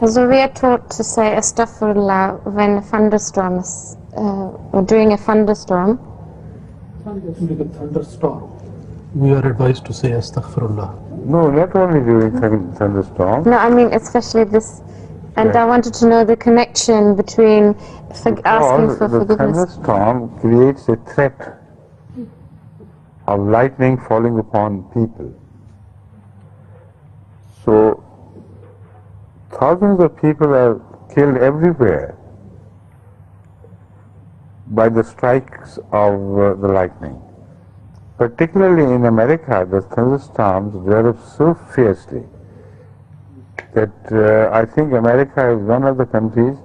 So we are taught to say astaghfirullah when a thunderstorm is, or during a thunderstorm. During a thunderstorm, we are advised to say astaghfirullah. No, not only during thunderstorm. No, I mean especially this. And Yeah. I wanted to know the connection between asking Because for the forgiveness. thunderstorm creates a threat of lightning falling upon people. So thousands of people are killed everywhere by the strikes of the lightning. Particularly in America, the thunderstorms develop so fiercely that I think America is one of the countries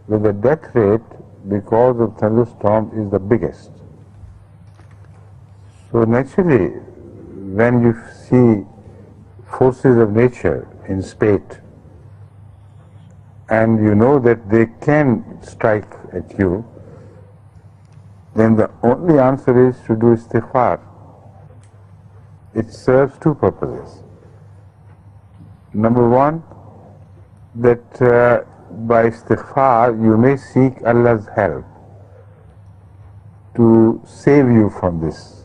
where the death rate because of thunderstorm is the biggest. So naturally, when you see forces of nature in spate, and you know that they can strike at you, then the only answer is to do istighfar. It serves two purposes. Number one, that by istighfar you may seek Allah's help to save you from this.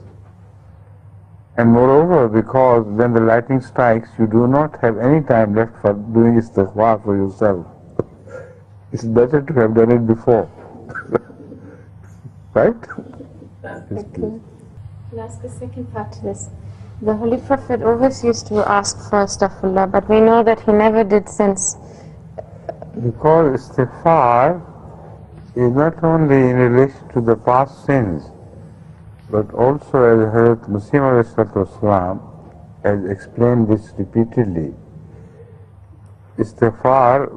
And moreover, because when the lightning strikes, you do not have any time left for doing istighfar for yourself. It's better to have done it before. Right? Okay. I'll ask the second part to this. The Holy Prophet always used to ask for astaghfirullah, but we know that he never did since. Because istighfar is not only in relation to the past sins, but also, as Hazrat Muslim has explained this repeatedly, istighfar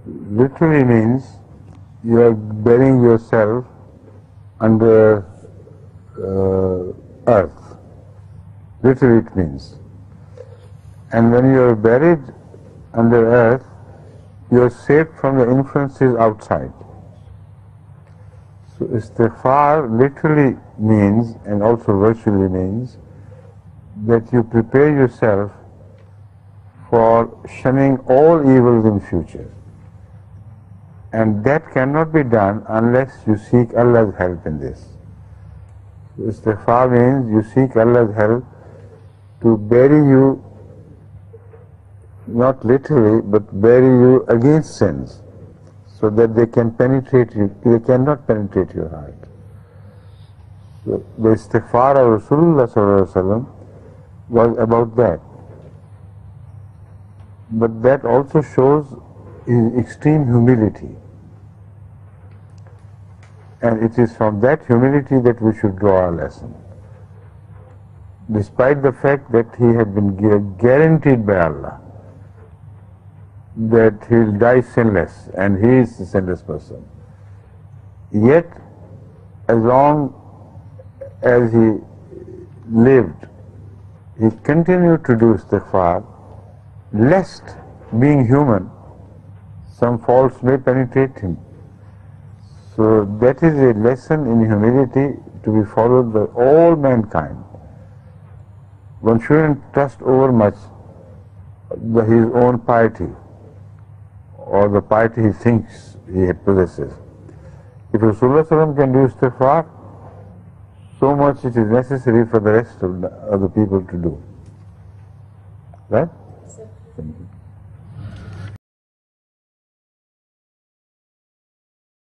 literally means you are burying yourself under earth. Literally it means. And when you are buried under earth, you are saved from the influences outside. So istighfar literally means, and also virtually means, that you prepare yourself for shunning all evils in future. And that cannot be done unless you seek Allah's help in this. So istighfar means you seek Allah's help to bury you, not literally, but bury you against sins, so that they can penetrate you, they cannot penetrate your heart. So the istighfar of Rasulullah sallallahu alaihi wasallam was about that. But that also shows his extreme humility. And it is from that humility that we should draw our lesson. Despite the fact that he had been guaranteed by Allah that he will die sinless, and he is the sinless person, yet as long as he lived, he continued to do istighfar, lest, being human, some faults may penetrate him. So that is a lesson in humility to be followed by all mankind. One shouldn't trust over much his own piety or the piety he thinks he possesses. If Rasulullah sallallahu alaihi wasallam can do istighfar, so much it is necessary for the rest of the people to do. Right? Thank you.